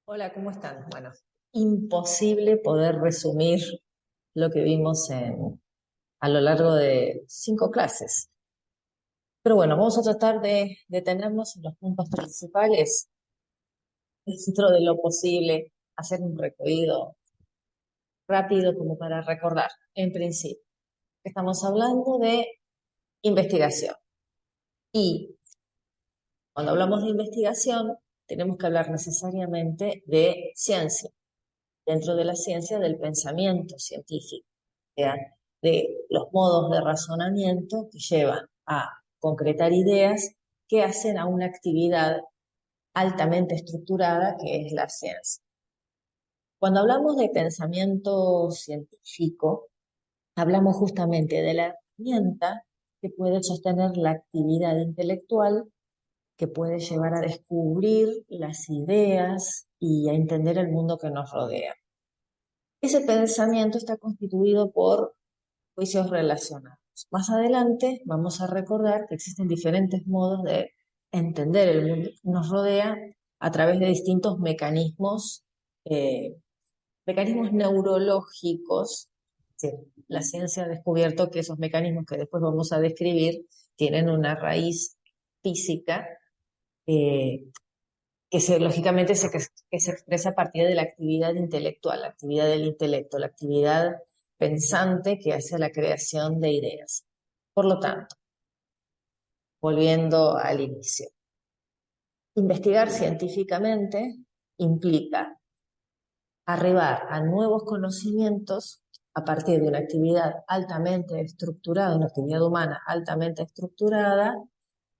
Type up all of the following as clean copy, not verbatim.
Hola, ¿cómo están? Bueno, imposible poder resumir lo que vimos a lo largo de 5 clases. Pero bueno, vamos a tratar de detenernos en los puntos principales dentro de lo posible, hacer un recorrido rápido como para recordar. En principio, estamos hablando de investigación. Y cuando hablamos de investigación, tenemos que hablar necesariamente de ciencia, dentro de la ciencia del pensamiento científico, sea, de los modos de razonamiento que llevan a concretar ideas que hacen a una actividad altamente estructurada que es la ciencia. Cuando hablamos de pensamiento científico, hablamos justamente de la herramienta que puede sostener la actividad intelectual, que puede llevar a descubrir las ideas y a entender el mundo que nos rodea. Ese pensamiento está constituido por juicios relacionados. Más adelante vamos a recordar que existen diferentes modos de entender el mundo que nos rodea a través de distintos eh, mecanismos neurológicos. Sí, la ciencia ha descubierto que esos mecanismos que después vamos a describir tienen una raíz física eh, lógicamente que se expresa a partir de la actividad intelectual, la actividad del intelecto, la actividad pensante que hace la creación de ideas. Por lo tanto, volviendo al inicio, investigar científicamente implica arribar a nuevos conocimientos a partir de una actividad altamente estructurada, una actividad humana altamente estructurada,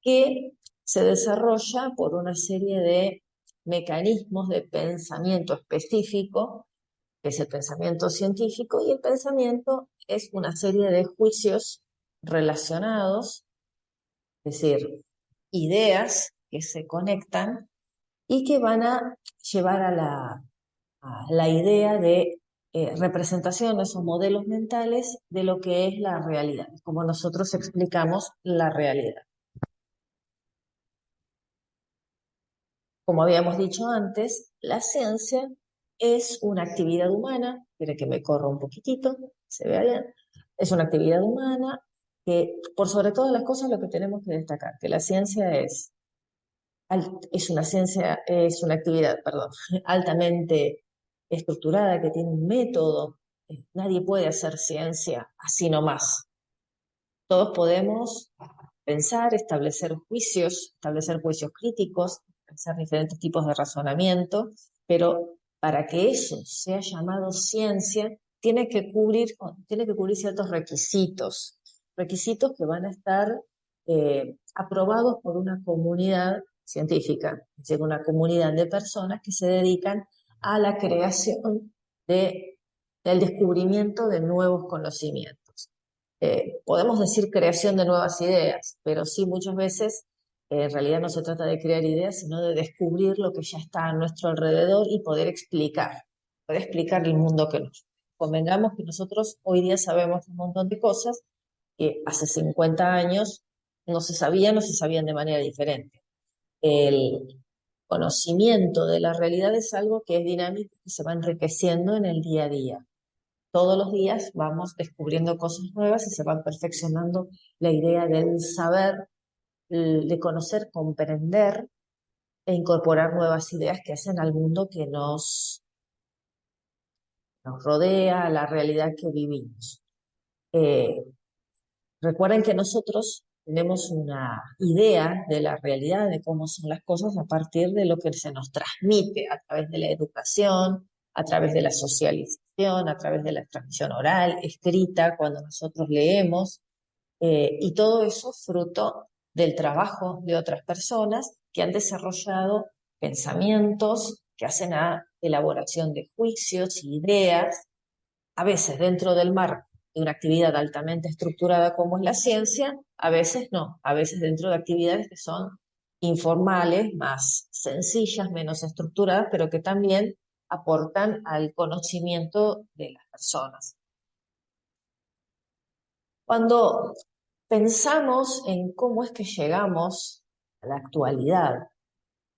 que se desarrolla por una serie de mecanismos de pensamiento específico, que es el pensamiento científico, y el pensamiento es una serie de juicios relacionados, es decir, ideas que se conectan y que van a llevar a la idea de representaciones o modelos mentales de lo que es la realidad, como nosotros explicamos la realidad. Como habíamos dicho antes, la ciencia es una actividad humana, quiere que me corra un poquitito, se vea bien, es una actividad humana que, por sobre todas las cosas, lo que tenemos que destacar, que la ciencia es una actividad, perdón, altamente estructurada, que tiene un método. Nadie puede hacer ciencia así nomás. Todos podemos pensar, establecer juicios críticos, hacer diferentes tipos de razonamiento, pero para que eso sea llamado ciencia, tiene que cubrir ciertos requisitos que van a estar aprobados por una comunidad científica, es decir, una comunidad de personas que se dedican a la creación del descubrimiento de nuevos conocimientos. Podemos decir creación de nuevas ideas, pero sí muchas veces en realidad no se trata de crear ideas, sino de descubrir lo que ya está a nuestro alrededor y poder explicar el mundo que nos. Convengamos que nosotros hoy día sabemos un montón de cosas que hace 50 años no se sabían de manera diferente. El conocimiento de la realidad es algo que es dinámico y se va enriqueciendo en el día a día. Todos los días vamos descubriendo cosas nuevas y se va perfeccionando la idea del saber, de conocer, comprender e incorporar nuevas ideas que hacen al mundo que nos rodea, a la realidad que vivimos. Eh, Recuerden que nosotros tenemos una idea de la realidad, de cómo son las cosas a partir de lo que se nos transmite a través de la educación, a través de la socialización, a través de la transmisión oral, escrita, cuando nosotros leemos, y todo eso fruto del trabajo de otras personas que han desarrollado pensamientos que hacen a elaboración de juicios, ideas, a veces dentro del marco de una actividad altamente estructurada como es la ciencia, a veces no, a veces dentro de actividades que son informales, más sencillas, menos estructuradas, pero que también aportan al conocimiento de las personas. Cuando pensamos en cómo es que llegamos a la actualidad,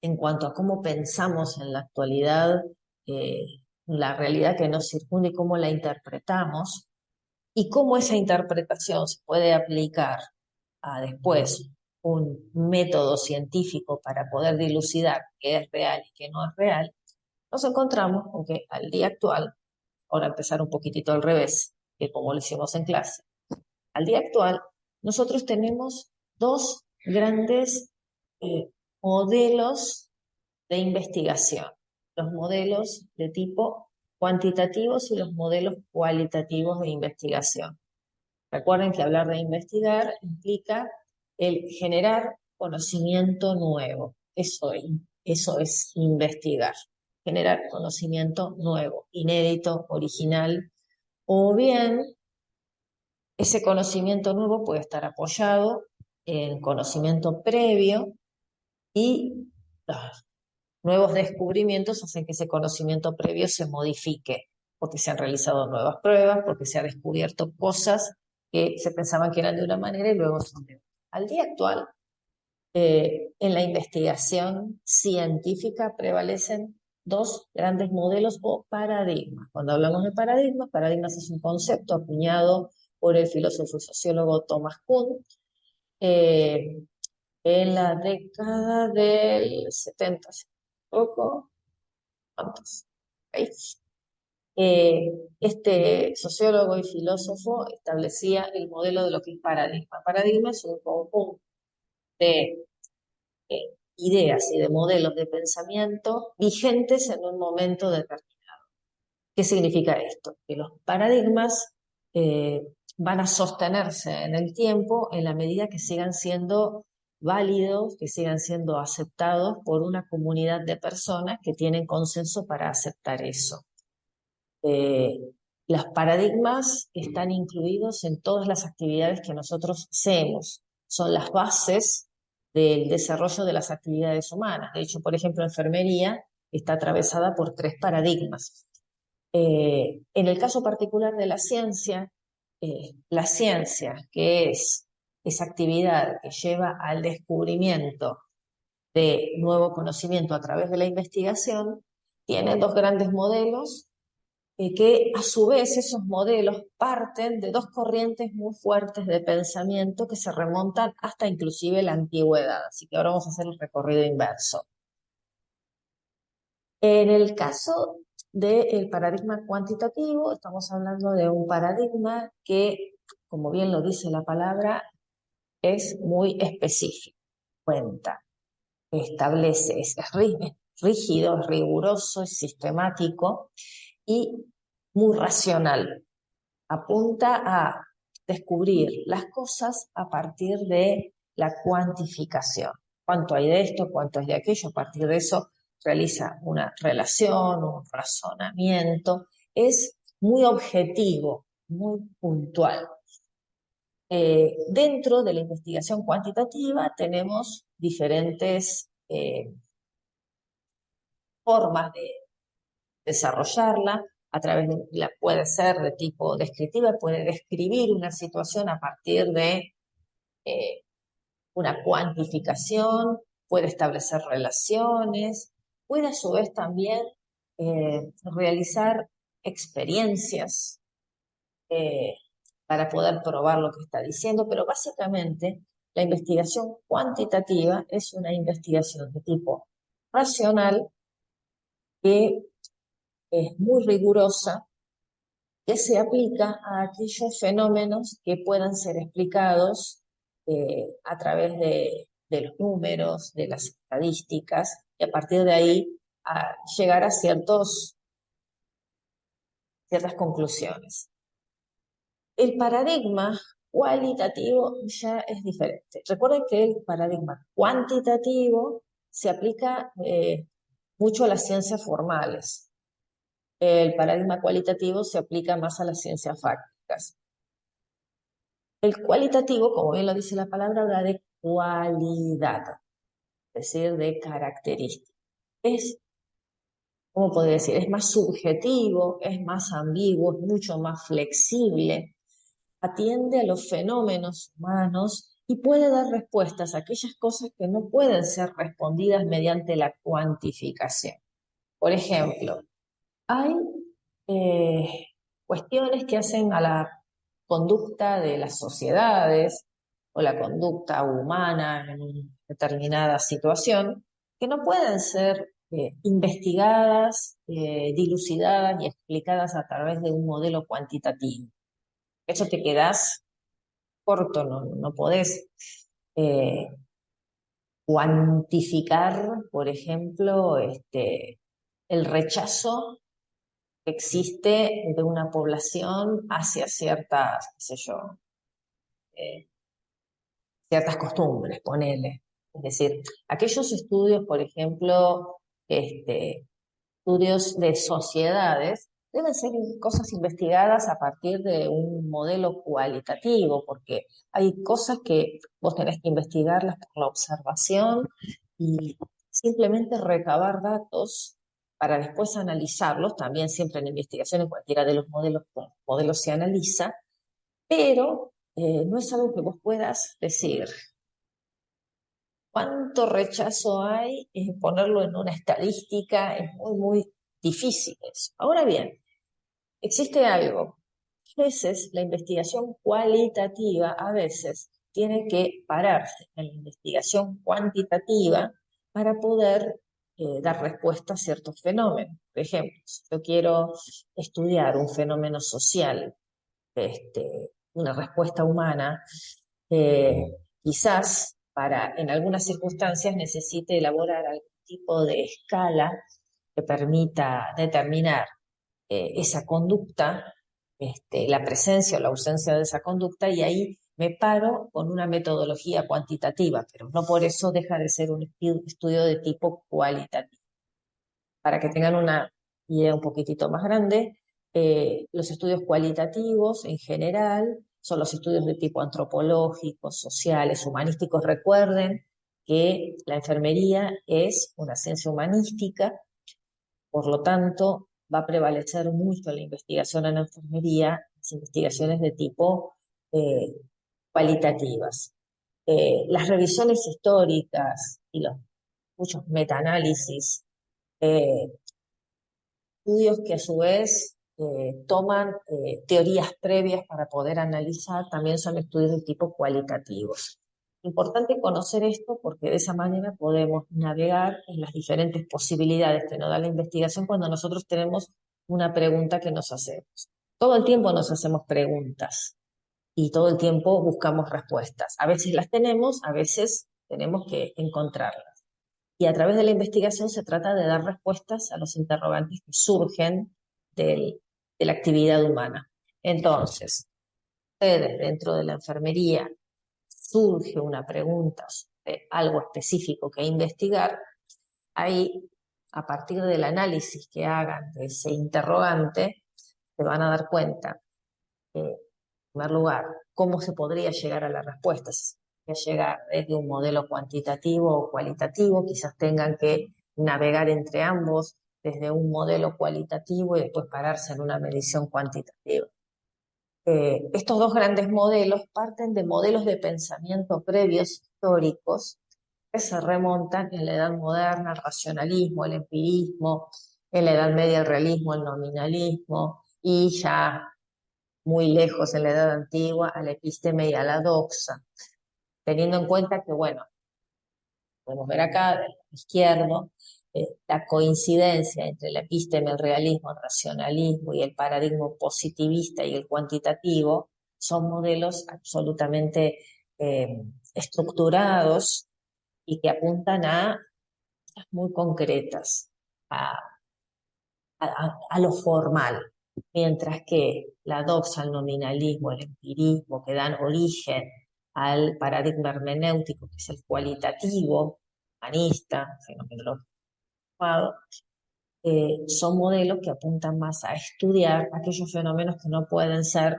en cuanto a cómo pensamos en la actualidad, eh, la realidad que nos circunda y cómo la interpretamos, y cómo esa interpretación se puede aplicar a después un método científico para poder dilucidar qué es real y qué no es real, nos encontramos con que al día actual, ahora empezar un poquitito al revés, que como lo hicimos en clase, al día actual nosotros tenemos dos grandes eh, modelos de investigación, los modelos de tipo cuantitativos y los modelos cualitativos de investigación. Recuerden que hablar de investigar implica el generar conocimiento nuevo. Eso es investigar. Generar conocimiento nuevo, inédito, original, o bien ese conocimiento nuevo puede estar apoyado en conocimiento previo y los nuevos descubrimientos hacen que ese conocimiento previo se modifique, porque se han realizado nuevas pruebas, porque se han descubierto cosas que se pensaban que eran de una manera y luego son de otra. Al día actual, en la investigación científica prevalecen dos grandes modelos o paradigmas. Cuando hablamos de paradigmas, paradigmas es un concepto acuñado por el filósofo y sociólogo Thomas Kuhn, eh, en la década del 70, poco, ¿cuántos? ¿Veis? Este sociólogo y filósofo establecía el modelo de lo que es paradigma. Paradigma es un conjunto de ideas y de modelos de pensamiento vigentes en un momento determinado. ¿Qué significa esto? Que los paradigmas eh, van a sostenerse en el tiempo en la medida que sigan siendo válidos, que sigan siendo aceptados por una comunidad de personas que tienen consenso para aceptar eso. Eh, los paradigmas están incluidos en todas las actividades que nosotros hacemos, son las bases del desarrollo de las actividades humanas. De hecho, por ejemplo, enfermería está atravesada por tres paradigmas. En el caso particular de la ciencia, que es esa actividad que lleva al descubrimiento de nuevo conocimiento a través de la investigación, tiene dos grandes modelos que a su vez esos modelos parten de dos corrientes muy fuertes de pensamiento que se remontan hasta inclusive la antigüedad. Así que ahora vamos a hacer el recorrido inverso. En el caso del paradigma cuantitativo, estamos hablando de un paradigma que, como bien lo dice la palabra, es muy específico. Cuenta, establece, es rígido, es riguroso, es sistemático y muy racional. Apunta a descubrir las cosas a partir de la cuantificación. ¿Cuánto hay de esto? ¿Cuánto hay de aquello? A partir de eso realiza una relación, un razonamiento. Es muy objetivo, muy puntual. Dentro de la investigación cuantitativa tenemos diferentes formas de desarrollarla a través de, puede ser de tipo descriptiva, puede describir una situación a partir de eh, una cuantificación, puede establecer relaciones, puede a su vez también realizar experiencias eh, para poder probar lo que está diciendo, pero básicamente la investigación cuantitativa es una investigación de tipo racional que es muy rigurosa, que se aplica a aquellos fenómenos que puedan ser explicados a través de los números, de las estadísticas, y a partir de ahí llegar a ciertas conclusiones. El paradigma cualitativo ya es diferente. Recuerden que el paradigma cuantitativo se aplica mucho a las ciencias formales. El paradigma cualitativo se aplica más a las ciencias fácticas. El cualitativo, como bien lo dice la palabra, habla de cualidad, es decir, de características. Es, ¿cómo podría decir? Es más subjetivo, es más ambiguo, es mucho más flexible, atiende a los fenómenos humanos y puede dar respuestas a aquellas cosas que no pueden ser respondidas mediante la cuantificación. Por ejemplo, hay eh, cuestiones que hacen a la conducta de las sociedades o la conducta humana en una determinada situación que no pueden ser investigadas, dilucidadas y explicadas a través de un modelo cuantitativo. Eso te quedás corto, no podés cuantificar, por ejemplo, el rechazo que existe de una población hacia ciertas, qué sé yo, eh, ciertas costumbres, ponele. Es decir, aquellos estudios, por ejemplo, estudios de sociedades, deben ser cosas investigadas a partir de un modelo cualitativo, porque hay cosas que vos tenés que investigarlas por la observación y simplemente recabar datos para después analizarlos, también siempre en investigación en cualquiera de los modelos se analiza, pero no es algo que vos puedas decir. ¿Cuánto rechazo hay? Ponerlo en una estadística es muy difícil eso. Ahora bien, existe algo. A veces la investigación cualitativa, a veces tiene que pararse en la investigación cuantitativa para poder dar respuesta a ciertos fenómenos. Por ejemplo, si yo quiero estudiar un fenómeno social, una respuesta humana, quizás en algunas circunstancias necesite elaborar algún tipo de escala que permita determinar esa conducta, la presencia o la ausencia de esa conducta, y ahí me paro con una metodología cuantitativa, pero no por eso deja de ser un estudio de tipo cualitativo. Para que tengan una idea un poquitito más grande, los estudios cualitativos en general son los estudios de tipo antropológicos, sociales, humanísticos. Recuerden que la enfermería es una ciencia humanística, por lo tanto va a prevalecer mucho la investigación en la enfermería, las investigaciones de tipo eh, cualitativas. Las revisiones históricas y los muchos metaanálisis, eh, estudios que a su vez toman teorías previas para poder analizar, también son estudios de tipo cualitativos. Importante conocer esto porque de esa manera podemos navegar en las diferentes posibilidades que nos da la investigación cuando nosotros tenemos una pregunta que nos hacemos. Todo el tiempo nos hacemos preguntas y todo el tiempo buscamos respuestas. A veces las tenemos, a veces tenemos que encontrarlas. Y a través de la investigación se trata de dar respuestas a los interrogantes que surgen de la actividad humana. Entonces, ustedes dentro de la enfermería surge una pregunta sobre algo específico que investigar, ahí, a partir del análisis que hagan de ese interrogante, se van a dar cuenta, en primer lugar, cómo se podría llegar a la respuesta. Si se podría llegar desde un modelo cuantitativo o cualitativo, quizás tengan que navegar entre ambos desde un modelo cualitativo y después pararse en una medición cuantitativa. Estos dos grandes modelos parten de modelos de pensamiento previos históricos que se remontan en la Edad Moderna, el racionalismo, el empirismo, en la Edad Media el realismo, el nominalismo, y ya muy lejos en la Edad Antigua a la episteme y a la doxa, teniendo en cuenta que, bueno, podemos ver acá, del lado izquierdo, la coincidencia entre la episteme, el realismo, el racionalismo y el paradigma positivista y el cuantitativo son modelos absolutamente estructurados y que apuntan a cosas muy concretas, a, a lo formal, mientras que la doxa, el nominalismo, el empirismo, que dan origen al paradigma hermenéutico, que es el cualitativo, humanista, fenomenológico, son modelos que apuntan más a estudiar aquellos fenómenos que no pueden ser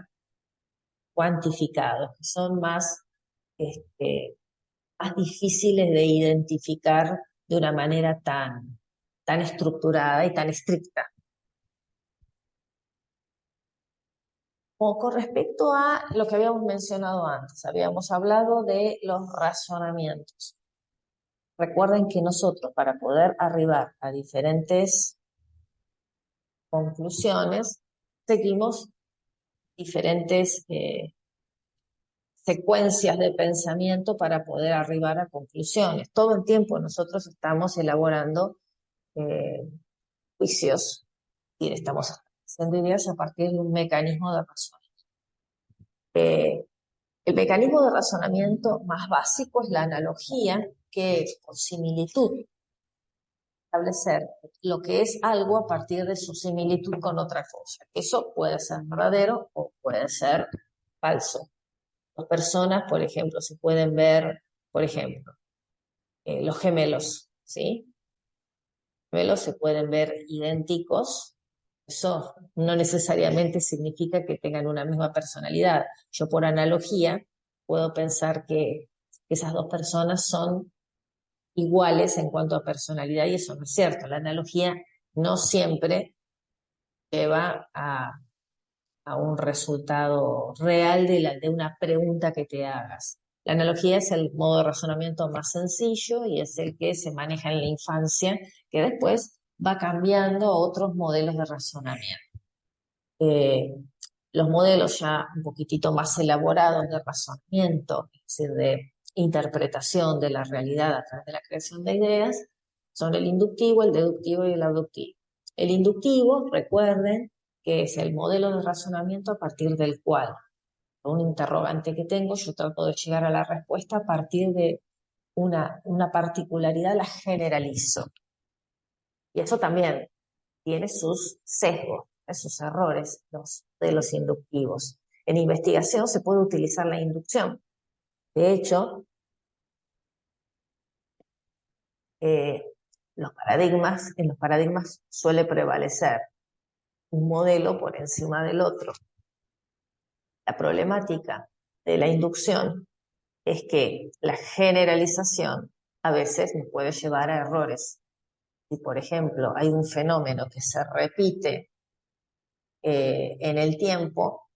cuantificados, que son más difíciles de identificar de una manera tan estructurada y tan estricta. O con respecto a lo que habíamos mencionado antes, habíamos hablado de los razonamientos. Recuerden que nosotros, para poder arribar a diferentes conclusiones, seguimos diferentes secuencias de pensamiento para poder arribar a conclusiones. Todo el tiempo nosotros estamos elaborando eh, juicios y estamos haciendo ideas a partir de un mecanismo de razonamiento. El mecanismo de razonamiento más básico es la analogía, que es por similitud establecer lo que es algo a partir de su similitud con otra cosa. Eso puede ser verdadero o puede ser falso. Las personas, por ejemplo, se pueden ver, por ejemplo, los gemelos, ¿sí? Los gemelos se pueden ver idénticos. Eso no necesariamente significa que tengan una misma personalidad. Yo, por analogía, puedo pensar que esas dos personas son iguales en cuanto a personalidad, y eso no es cierto. La analogía no siempre lleva a un resultado real de una pregunta que te hagas. La analogía es el modo de razonamiento más sencillo y es el que se maneja en la infancia, que después va cambiando a otros modelos de razonamiento. Los modelos ya un poquitito más elaborados de razonamiento, es decir, de interpretación de la realidad a través de la creación de ideas, son el inductivo, el deductivo y el abductivo. El inductivo, recuerden, que es el modelo de razonamiento a partir del cual, con un interrogante que tengo, yo trato de llegar a la respuesta a partir de una particularidad, la generalizo. Y eso también tiene sus sesgos, sus errores, de los inductivos. En investigación se puede utilizar la inducción. De hecho, en los paradigmas suele prevalecer un modelo por encima del otro. La problemática de la inducción es que la generalización a veces nos puede llevar a errores. Si, por ejemplo, hay un fenómeno que se repite en el tiempo,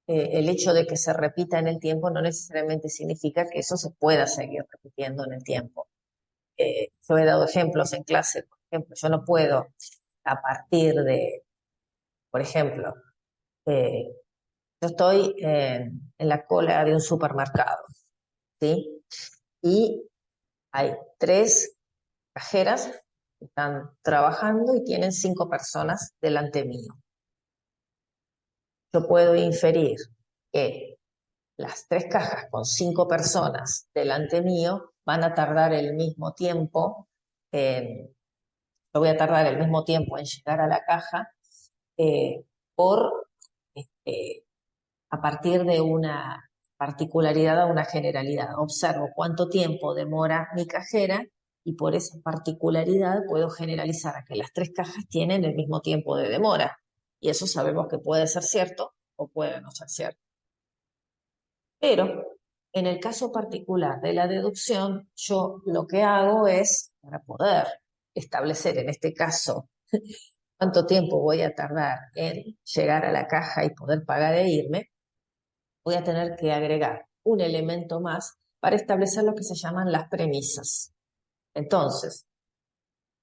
el hecho de que se repita en el tiempo no necesariamente significa que eso se pueda seguir repitiendo en el tiempo. Yo he dado ejemplos en clase, por ejemplo, yo no puedo a partir de, por ejemplo, yo estoy en la cola de un supermercado, ¿sí? Y hay 3 cajeras que están trabajando y tienen 5 personas delante mío. Yo puedo inferir que las 3 cajas con 5 personas delante mío van a tardar el mismo tiempo, yo voy a tardar el mismo tiempo en llegar a la caja por a partir de una particularidad o una generalidad. Observo cuánto tiempo demora mi cajera y por esa particularidad puedo generalizar a que las 3 cajas tienen el mismo tiempo de demora. Y eso sabemos que puede ser cierto o puede no ser cierto. Pero en el caso particular de la deducción, yo lo que hago es, para poder establecer en este caso cuánto tiempo voy a tardar en llegar a la caja y poder pagar e irme, voy a tener que agregar un elemento más para establecer lo que se llaman las premisas. Entonces,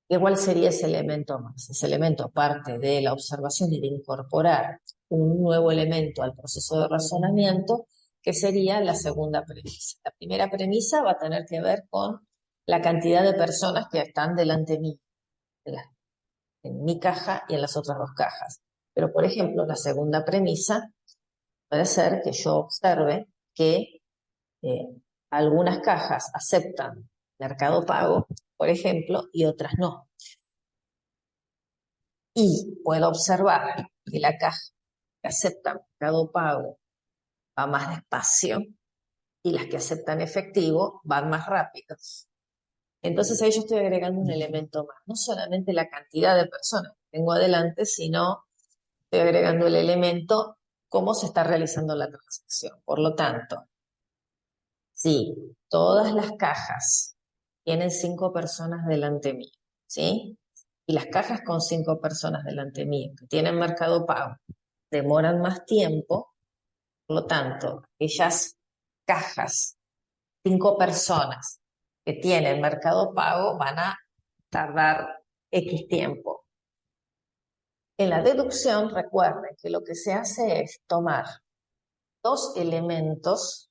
¿cuál sería ese elemento más? Ese elemento, aparte de la observación y de incorporar un nuevo elemento al proceso de razonamiento, que sería la segunda premisa. La primera premisa va a tener que ver con la cantidad de personas que están delante mío, en mi caja y en las otras 2 cajas. Pero, por ejemplo, la segunda premisa puede ser que yo observe que algunas cajas aceptan Mercado Pago, por ejemplo, y otras no. Y puedo observar que la caja que acepta Mercado Pago va más despacio y las que aceptan efectivo van más rápidos. Entonces ahí yo estoy agregando un elemento más, no solamente la cantidad de personas que tengo adelante, sino estoy agregando el elemento cómo se está realizando la transacción. Por lo tanto, si todas las cajas tienen 5 personas delante mío, ¿sí? Y las cajas con 5 personas delante mío que tienen Mercado Pago demoran más tiempo, Por lo tanto, aquellas cajas, 5 personas que tienen Mercado Pago van a tardar X tiempo. En la deducción, recuerden que lo que se hace es tomar dos elementos,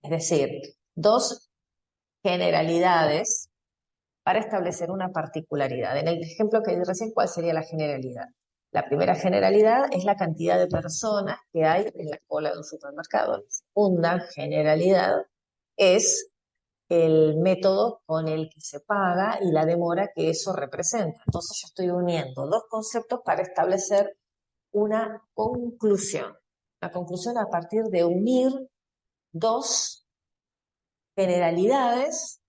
es decir, dos generalidades para establecer una particularidad. En el ejemplo que di recién, ¿cuál sería la generalidad? La primera generalidad es la cantidad de personas que hay en la cola de un supermercado. La segunda generalidad es el método con el que se paga y la demora que eso representa. Entonces yo estoy uniendo dos conceptos para establecer una conclusión. La conclusión a partir de unir dos generalidades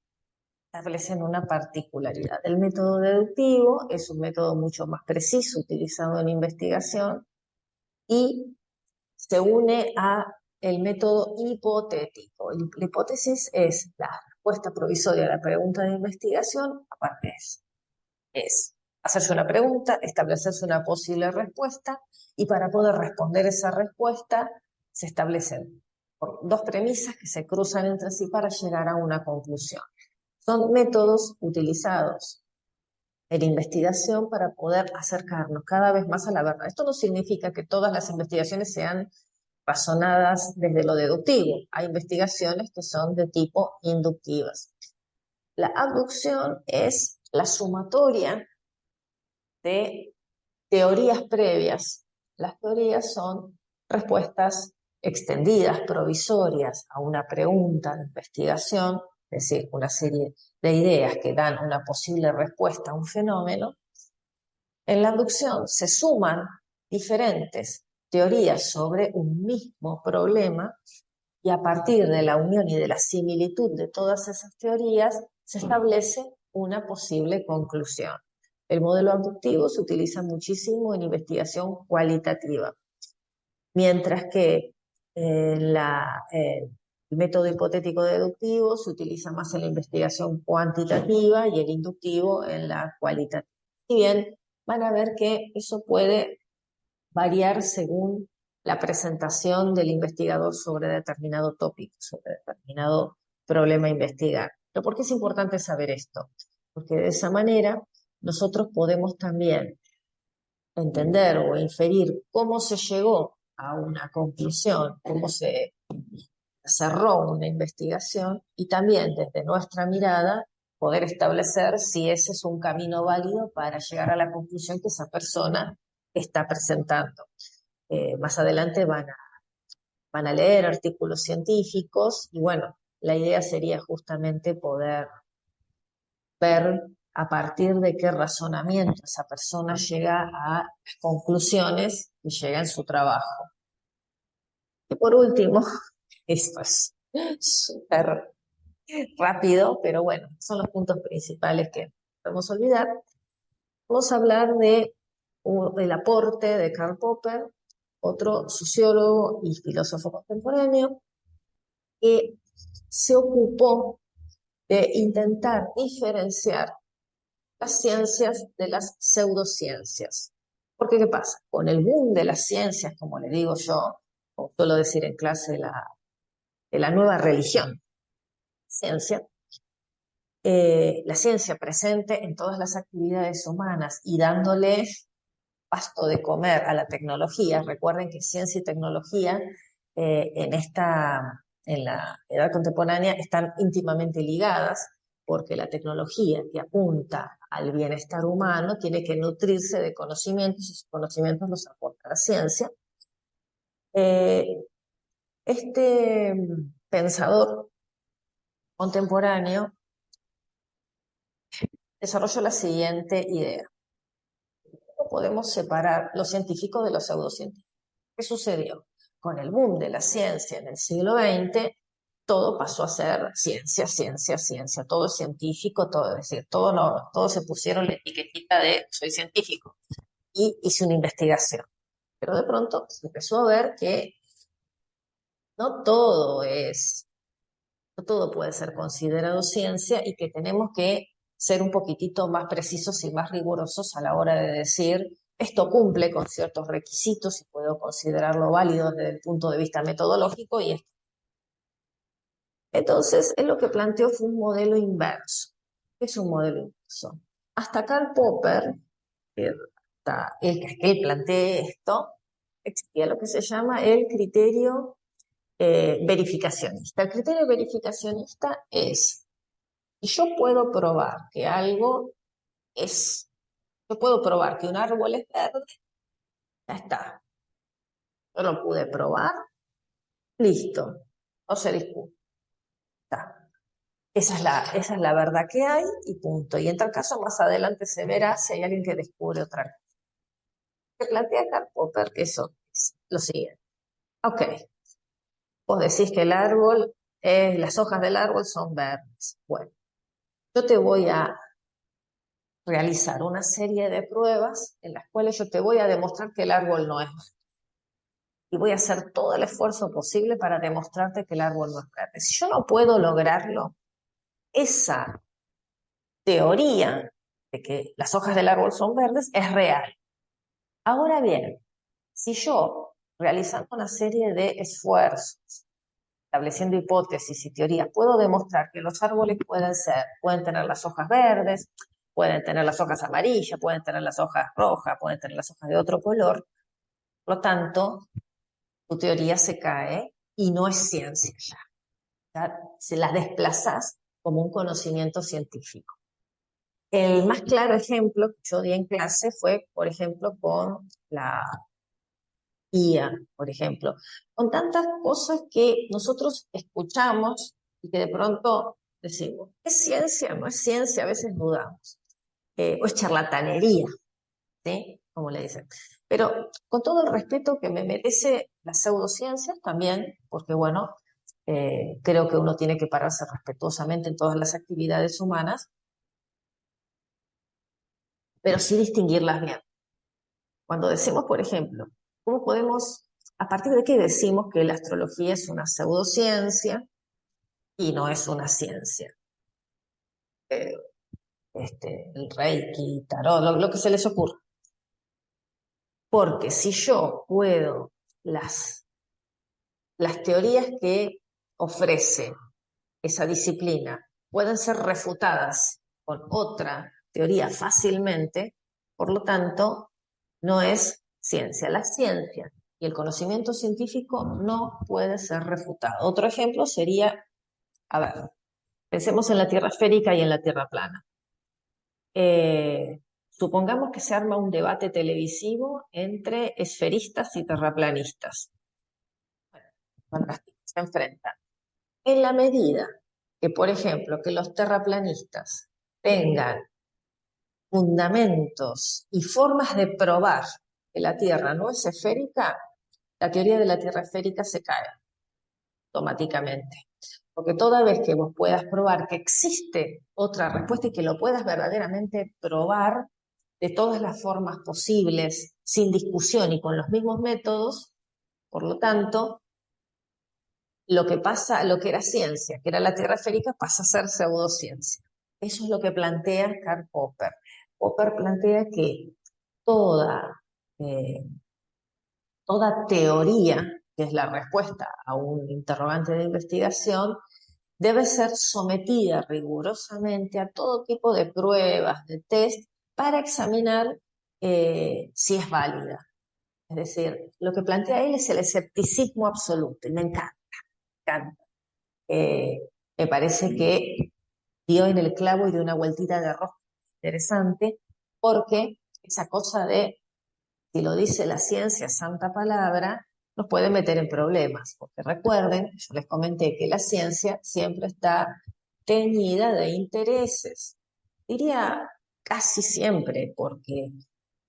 establecen una particularidad. El método deductivo es un método mucho más preciso utilizado en investigación y se une a el método hipotético. La hipótesis es la respuesta provisoria a la pregunta de investigación, aparte es hacerse una pregunta, establecerse una posible respuesta y para poder responder esa respuesta se establecen dos premisas que se cruzan entre sí para llegar a una conclusión. Son métodos utilizados en investigación para poder acercarnos cada vez más a la verdad. Esto no significa que todas las investigaciones sean razonadas desde lo deductivo. Hay investigaciones que son de tipo inductivas. La abducción es la sumatoria de teorías previas. Las teorías son respuestas extendidas, provisorias a una pregunta de investigación, es decir, una serie de ideas que dan una posible respuesta a un fenómeno. En la abducción se suman diferentes teorías sobre un mismo problema y a partir de la unión y de la similitud de todas esas teorías se establece una posible conclusión. El modelo abductivo se utiliza muchísimo en investigación cualitativa, mientras que el método hipotético deductivo se utiliza más en la investigación cuantitativa y el inductivo en la cualitativa. Si bien van a ver que eso puede variar según la presentación del investigador sobre determinado tópico, sobre determinado problema a investigar. ¿Pero por qué es importante saber esto? Porque de esa manera nosotros podemos también entender o inferir cómo se llegó a una conclusión, cómo se cerró una investigación y también desde nuestra mirada poder establecer si ese es un camino válido para llegar a la conclusión que esa persona está presentando. Más adelante van a leer artículos científicos y bueno, la idea sería justamente poder ver a partir de qué razonamiento esa persona llega a conclusiones y llega en su trabajo. Y por último, esto es súper rápido, pero bueno, son los puntos principales que no podemos olvidar. Vamos a hablar del aporte de Karl Popper, otro sociólogo y filósofo contemporáneo, que se ocupó de intentar diferenciar las ciencias de las pseudociencias. Porque, ¿qué pasa? Con el boom de las ciencias, como le digo yo, o suelo decir en clase, de la nueva religión, ciencia, la ciencia presente en todas las actividades humanas y dándole pasto de comer a la tecnología. Recuerden que ciencia y tecnología en la edad contemporánea están íntimamente ligadas porque la tecnología que apunta al bienestar humano tiene que nutrirse de conocimientos y esos conocimientos los aporta la ciencia. Este pensador contemporáneo desarrolló la siguiente idea. ¿Cómo podemos separar los científicos de los pseudocientíficos? ¿Qué sucedió? Con el boom de la ciencia en el siglo XX, todo pasó a ser ciencia, ciencia, ciencia, todo es científico, todo, es decir, todo no, todos se pusieron la etiquetita de soy científico y hice una investigación. Pero de pronto se empezó a ver que no todo no todo puede ser considerado ciencia y que tenemos que ser un poquitito más precisos y más rigurosos a la hora de decir esto cumple con ciertos requisitos y puedo considerarlo válido desde el punto de vista metodológico y esto. Entonces, él lo que planteó fue un modelo inverso. ¿Qué es un modelo inverso? Hasta Karl Popper, hasta que él plantee esto, existía lo que se llama el criterio verificacionista. El criterio verificacionista es, si yo puedo probar que algo es, yo puedo probar que un árbol es verde, ya está. Yo lo pude probar, listo, no se discute. Está. Esa es la verdad que hay y punto. Y en tal caso, más adelante se verá si hay alguien que descubre otra cosa. Se plantea Karl Popper que eso es lo siguiente. Ok, vos decís que el árbol, las hojas del árbol son verdes. Bueno, yo te voy a realizar una serie de pruebas en las cuales yo te voy a demostrar que el árbol no es verde. Y voy a hacer todo el esfuerzo posible para demostrarte que el árbol no es verde. Si yo no puedo lograrlo, esa teoría de que las hojas del árbol son verdes es real. Ahora bien, si yo, realizando una serie de esfuerzos, estableciendo hipótesis y teorías, puedo demostrar que los árboles pueden tener las hojas verdes, pueden tener las hojas amarillas, pueden tener las hojas rojas, pueden tener las hojas de otro color, por lo tanto, tu teoría se cae y no es ciencia ya. ¿Ya? Se las desplazas como un conocimiento científico. El más claro ejemplo que yo di en clase fue, por ejemplo, con la IA, por ejemplo, con tantas cosas que nosotros escuchamos y que de pronto decimos, ¿es ciencia? ¿No es ciencia? A veces dudamos. O es charlatanería, ¿sí? Como le dicen. Pero con todo el respeto que me merece las pseudociencias también, porque bueno, creo que uno tiene que pararse respetuosamente en todas las actividades humanas, pero sí distinguirlas bien. Cuando decimos, por ejemplo, ¿cómo podemos, a partir de qué decimos que la astrología es una pseudociencia y no es una ciencia? Eh, el Reiki, tarot, lo que se les ocurra. Porque si yo puedo, las teorías que ofrece esa disciplina pueden ser refutadas con otra teoría fácilmente, por lo tanto, no es ciencia. La ciencia y el conocimiento científico no puede ser refutado. Otro ejemplo sería, a ver, pensemos en la Tierra esférica y en la Tierra plana. Supongamos que se arma un debate televisivo entre esferistas y terraplanistas. Bueno, fantástico, se enfrentan. En la medida que, por ejemplo, que los terraplanistas tengan fundamentos y formas de probar que la Tierra no es esférica, la teoría de la Tierra esférica se cae automáticamente. Porque toda vez que vos puedas probar que existe otra respuesta y que lo puedas verdaderamente probar de todas las formas posibles, sin discusión y con los mismos métodos, por lo tanto, lo que pasa, lo que era ciencia, que era la Tierra esférica, pasa a ser pseudociencia. Eso es lo que plantea Karl Popper. Popper plantea que toda, eh, toda teoría, que es la respuesta a un interrogante de investigación, debe ser sometida rigurosamente a todo tipo de pruebas, de test, para examinar si es válida. Es decir, lo que plantea él es el escepticismo absoluto, y me encanta, me encanta. Me parece que dio en el clavo y dio una vueltita de rosca interesante, porque esa cosa de, si lo dice la ciencia, santa palabra, nos puede meter en problemas, porque recuerden, yo les comenté que la ciencia siempre está teñida de intereses. Diría casi siempre, porque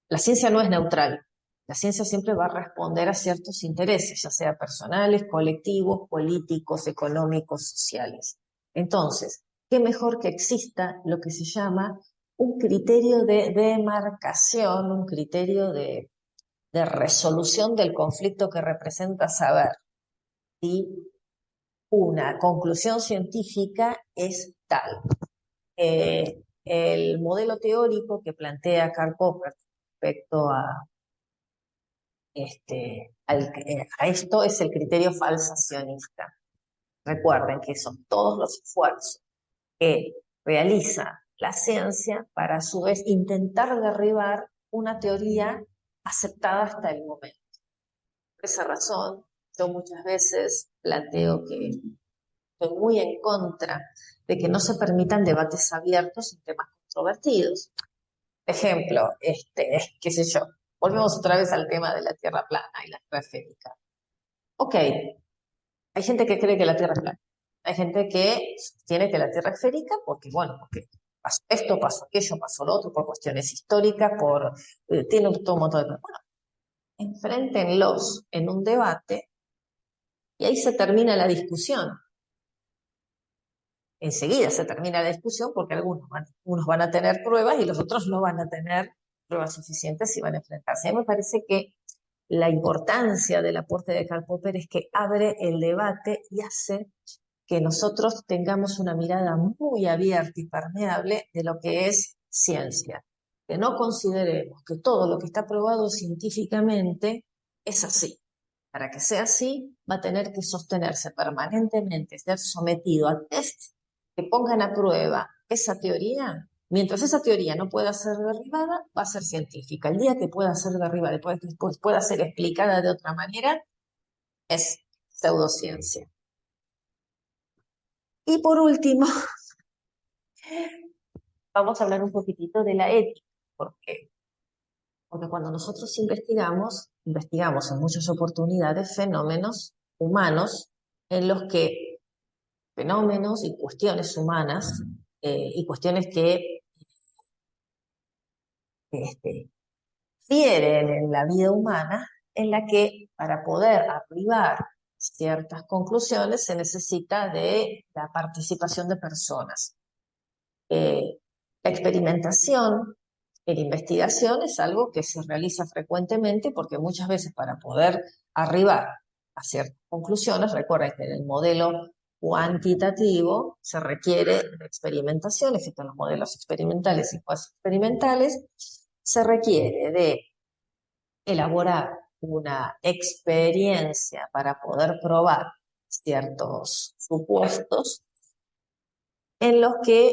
la ciencia no es neutral. La ciencia siempre va a responder a ciertos intereses, ya sea personales, colectivos, políticos, económicos, sociales. Entonces, qué mejor que exista lo que se llama un criterio de demarcación, un criterio de resolución del conflicto que representa saber si una conclusión científica es tal. El modelo teórico que plantea Karl Popper respecto a esto es el criterio falsacionista. Recuerden que son todos los esfuerzos que realiza la ciencia para a su vez intentar derribar una teoría aceptada hasta el momento. Por esa razón, yo muchas veces planteo que estoy muy en contra de que no se permitan debates abiertos en temas controvertidos. Ejemplo, qué sé yo, volvemos otra vez al tema de la Tierra plana y la Tierra esférica. Ok, hay gente que cree que la Tierra es plana. Hay gente que sostiene que la Tierra es esférica porque, bueno, porque pasó esto, pasó aquello, pasó lo otro, por cuestiones históricas, tiene todo un montón de... Bueno, enfréntenlos en un debate y ahí se termina la discusión. Enseguida se termina la discusión porque unos van a tener pruebas y los otros no van a tener pruebas suficientes y van a enfrentarse. A mí me parece que la importancia del aporte de Karl Popper es que abre el debate y hace que nosotros tengamos una mirada muy abierta y permeable de lo que es ciencia. Que no consideremos que todo lo que está probado científicamente es así. Para que sea así, va a tener que sostenerse permanentemente, ser sometido a tests que pongan a prueba esa teoría. Mientras esa teoría no pueda ser derribada, va a ser científica. El día que pueda ser derribada, después pueda ser explicada de otra manera, es pseudociencia. Y por último, vamos a hablar un poquitito de la ética. ¿Por qué? Porque cuando nosotros investigamos en muchas oportunidades fenómenos humanos en los que fenómenos y cuestiones humanas y cuestiones que difieren en la vida humana, en la que para poder arribar ciertas conclusiones se necesita de la participación de personas. La experimentación, la investigación es algo que se realiza frecuentemente porque muchas veces para poder arribar a ciertas conclusiones, recuerden que en el modelo cuantitativo se requiere de experimentación, existen los modelos experimentales y cuasi experimentales, se requiere de elaborar una experiencia para poder probar ciertos supuestos en los que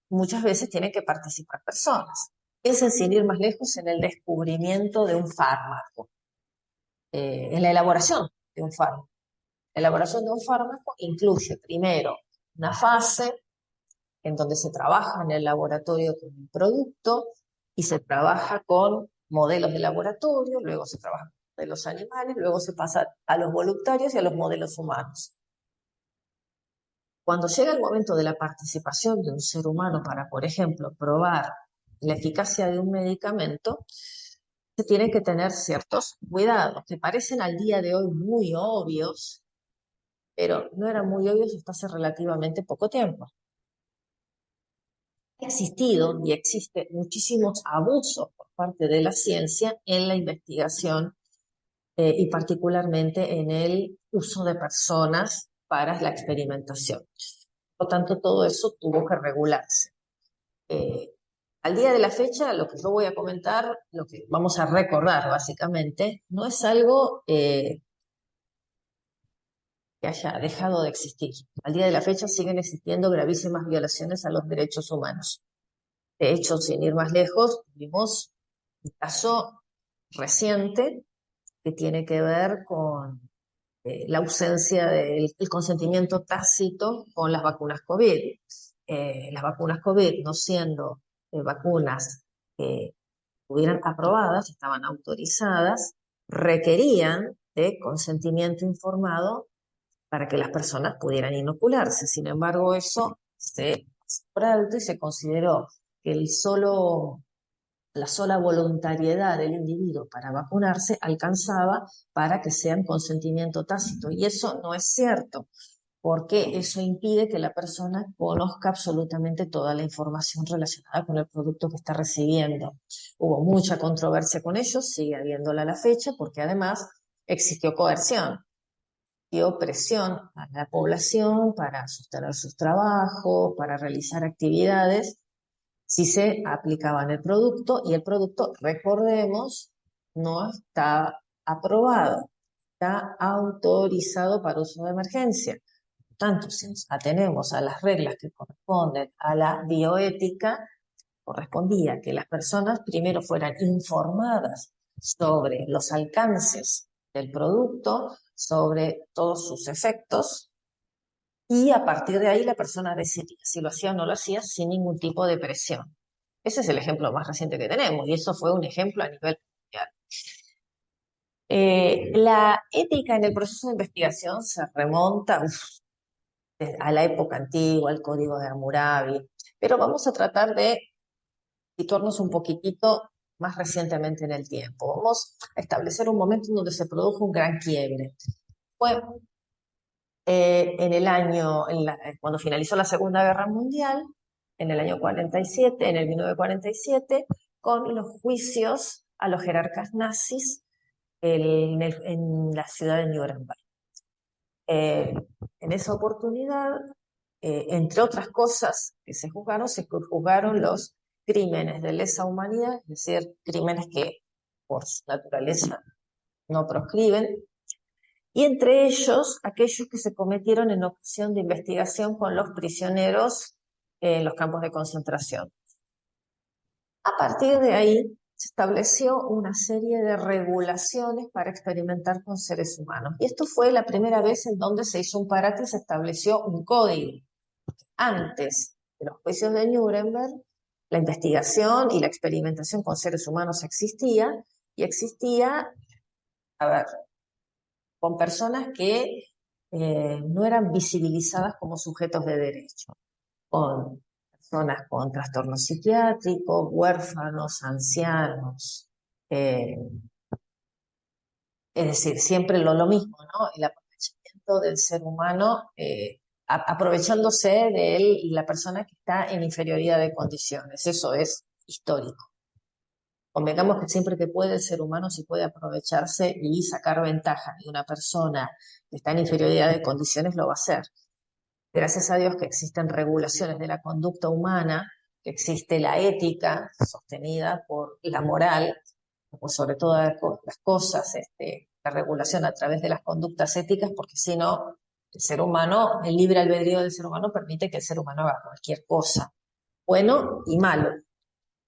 muchas veces tienen que participar personas. Piensen sin ir más lejos en el descubrimiento de un fármaco, en la elaboración de un fármaco. La elaboración de un fármaco incluye primero una fase en donde se trabaja en el laboratorio con un producto y se trabaja con modelos de laboratorio, luego se trabaja con modelos animales, luego se pasa a los voluntarios y a los modelos humanos. Cuando llega el momento de la participación de un ser humano para, por ejemplo, probar la eficacia de un medicamento, se tienen que tener ciertos cuidados que parecen al día de hoy muy obvios, pero no eran muy obvios hasta hace relativamente poco tiempo. Ha existido y existe muchísimos abusos por parte de la ciencia en la investigación y particularmente en el uso de personas para la experimentación. Por lo tanto, todo eso tuvo que regularse. Al día de la fecha, lo que yo voy a comentar, lo que vamos a recordar básicamente, no es algo que haya dejado de existir. Al día de la fecha siguen existiendo gravísimas violaciones a los derechos humanos. De hecho, sin ir más lejos, tuvimos un caso reciente que tiene que ver con la ausencia del consentimiento tácito con las vacunas COVID. Las vacunas COVID, no siendo vacunas que estuvieran aprobadas, estaban autorizadas, requerían de consentimiento informado para que las personas pudieran inocularse. Sin embargo, eso se pasó por alto y se consideró que la sola voluntariedad del individuo para vacunarse alcanzaba para que sea un consentimiento tácito. Y eso no es cierto, porque eso impide que la persona conozca absolutamente toda la información relacionada con el producto que está recibiendo. Hubo mucha controversia con ello, sigue habiéndola a la fecha, porque además existió coerción, dio presión a la población para sostener sus trabajos, para realizar actividades, si se aplicaba en el producto y el producto, recordemos, no está aprobado, está autorizado para uso de emergencia. Por tanto, si nos atenemos a las reglas que corresponden a la bioética, correspondía que las personas primero fueran informadas sobre los alcances del producto, sobre todos sus efectos, y a partir de ahí la persona decidía si lo hacía o no lo hacía sin ningún tipo de presión. Ese es el ejemplo más reciente que tenemos y eso fue un ejemplo a nivel mundial. La ética en el proceso de investigación se remonta a la época antigua, al Código de Hammurabi, pero vamos a tratar de situarnos un poquitito más recientemente en el tiempo. Vamos a establecer un momento en donde se produjo un gran quiebre. Fue en el año, cuando finalizó la Segunda Guerra Mundial, en el año 47, en el 1947, con los juicios a los jerarcas nazis en la ciudad de Nuremberg. En esa oportunidad, entre otras cosas que se juzgaron los crímenes de lesa humanidad, es decir, crímenes que por su naturaleza no proscriben, y entre ellos aquellos que se cometieron en ocasión de investigación con los prisioneros en los campos de concentración. A partir de ahí se estableció una serie de regulaciones para experimentar con seres humanos. Y esto fue la primera vez en donde se hizo un parate y se estableció un código. Antes de los juicios de Nuremberg, la investigación y la experimentación con seres humanos existía, y existía, a ver, con personas que no eran visibilizadas como sujetos de derecho, con personas con trastornos psiquiátricos, huérfanos, ancianos, eh, es decir, siempre lo mismo, ¿no? El aprovechamiento del ser humano, aprovechándose de él y la persona que está en inferioridad de condiciones. Eso es histórico. Convengamos que siempre que puede el ser humano sí puede aprovecharse y sacar ventaja de una persona que está en inferioridad de condiciones, lo va a hacer. Gracias a Dios que existen regulaciones de la conducta humana, que existe la ética sostenida por la moral, por sobre todas las cosas, la regulación a través de las conductas éticas, porque si no, el ser humano, el libre albedrío del ser humano permite que el ser humano haga cualquier cosa, bueno y malo.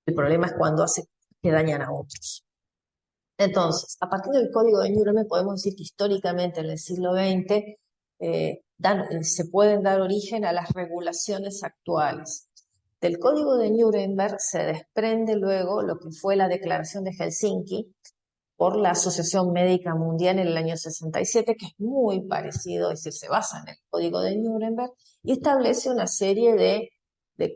El problema es cuando hace que dañan a otros. Entonces, a partir del Código de Nuremberg podemos decir que históricamente en el siglo XX se pueden dar origen a las regulaciones actuales. Del Código de Nuremberg se desprende luego lo que fue la Declaración de Helsinki por la Asociación Médica Mundial en el año 67, que es muy parecido, es decir, se basa en el Código de Nuremberg y establece una serie de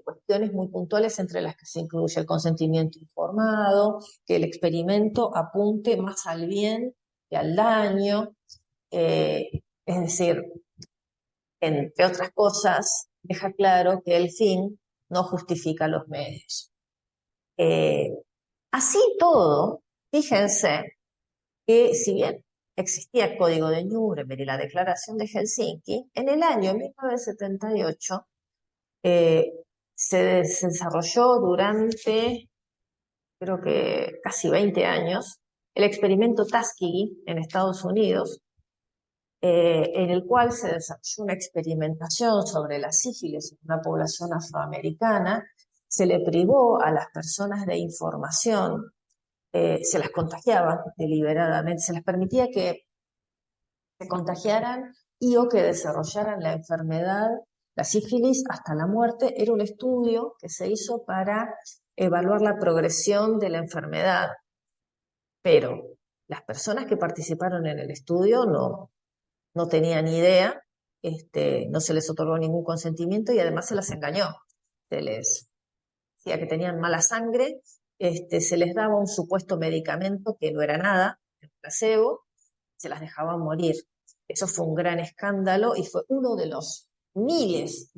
cuestiones muy puntuales, entre las que se incluye el consentimiento informado, que el experimento apunte más al bien que al daño, es decir, entre otras cosas, deja claro que el fin no justifica los medios. Así todo, fíjense que si bien existía el Código de Nuremberg y la Declaración de Helsinki, en el año 1978 se desarrolló durante, creo que casi 20 años, el experimento Tuskegee en Estados Unidos, en el cual se desarrolló una experimentación sobre la sífilis en una población afroamericana. Se le privó a las personas de información, se las contagiaba deliberadamente, se les permitía que se contagiaran y o que desarrollaran la enfermedad, la sífilis, hasta la muerte. Era un estudio que se hizo para evaluar la progresión de la enfermedad, pero las personas que participaron en el estudio no tenían idea, no se les otorgó ningún consentimiento y además se las engañó. Se les decía que tenían mala sangre, se les daba un supuesto medicamento que no era nada, el placebo, se las dejaban morir. Eso fue un gran escándalo y fue uno de los miles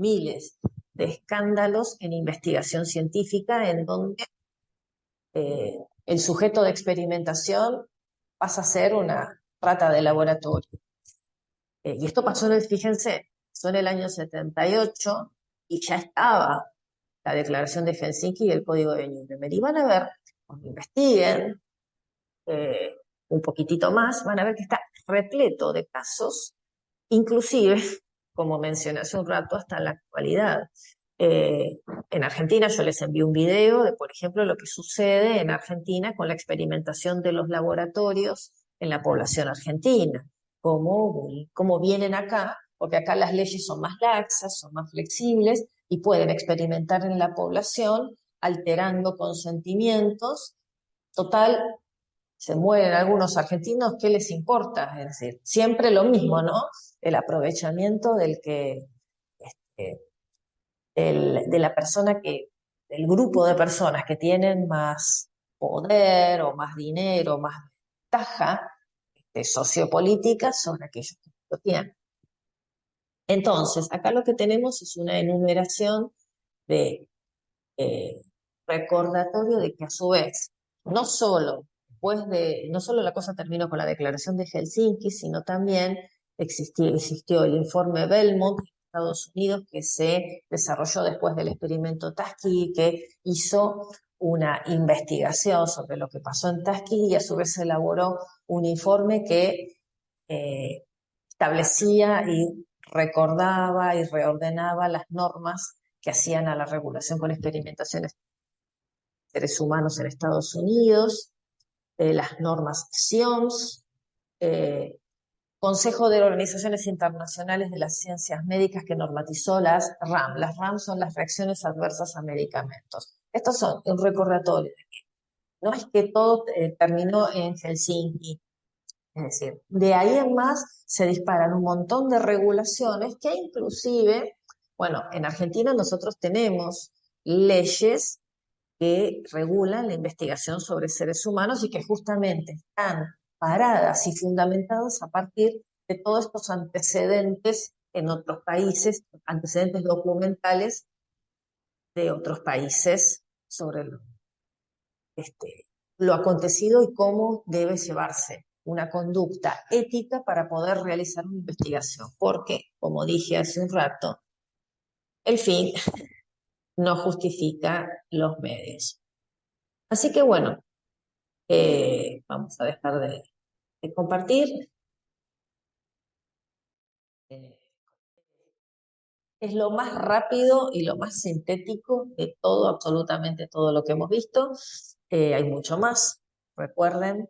de escándalos en investigación científica en donde el sujeto de experimentación pasa a ser una rata de laboratorio. Y esto pasó, fíjense, pasó en el año 78 y ya estaba la Declaración de Helsinki y el Código de Nuremberg. Y van a ver, cuando investiguen un poquitito más, van a ver que está repleto de casos, inclusive, como mencioné hace un rato, hasta la actualidad. En Argentina yo les envié un video de, por ejemplo, lo que sucede en Argentina con la experimentación de los laboratorios en la población argentina, cómo vienen acá, porque acá las leyes son más laxas, son más flexibles y pueden experimentar en la población alterando consentimientos. Total, se mueren algunos argentinos, ¿qué les importa? Es decir, siempre lo mismo, ¿no? El aprovechamiento este, de la persona del grupo de personas que tienen más poder o más dinero, más ventaja sociopolítica sobre aquellos que no lo tienen. Entonces, acá lo que tenemos es una enumeración de recordatorio de que a su vez, no solo la cosa terminó con la declaración de Helsinki, sino también existió el informe Belmont de Estados Unidos que se desarrolló después del experimento Tuskegee, que hizo una investigación sobre lo que pasó en Tuskegee y a su vez se elaboró un informe que establecía y recordaba y reordenaba las normas que hacían a la regulación con experimentaciones seres humanos en Estados Unidos, las normas SIOMS, Consejo de Organizaciones Internacionales de las Ciencias Médicas que normatizó las RAM. Las RAM son las reacciones adversas a medicamentos. Estos son un recordatorio de que no es que todo terminó en Helsinki, es decir, de ahí en más se disparan un montón de regulaciones que inclusive, bueno, en Argentina nosotros tenemos leyes que regulan la investigación sobre seres humanos y que justamente están paradas y fundamentadas a partir de todos estos antecedentes en otros países, antecedentes documentales de otros países sobre lo acontecido y cómo debe llevarse una conducta ética para poder realizar una investigación. Porque, como dije hace un rato, el fin no justifica los medios. Así que bueno, vamos a dejar de compartir. Eh, es lo más rápido y lo más sintético de todo, absolutamente todo lo que hemos visto. Hay mucho más, recuerden,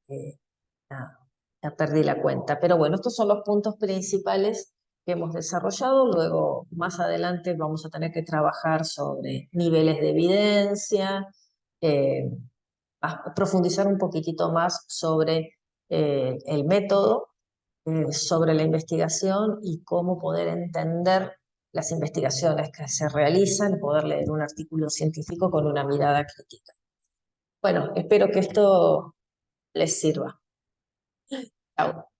ya, ya perdí la cuenta. Pero bueno, estos son los puntos principales que hemos desarrollado. Luego, más adelante, vamos a tener que trabajar sobre niveles de evidencia, eh, profundizar un poquitito más sobre el método, sobre la investigación y cómo poder entender las investigaciones que se realizan, poder leer un artículo científico con una mirada crítica. Bueno, espero que esto les sirva. Chao.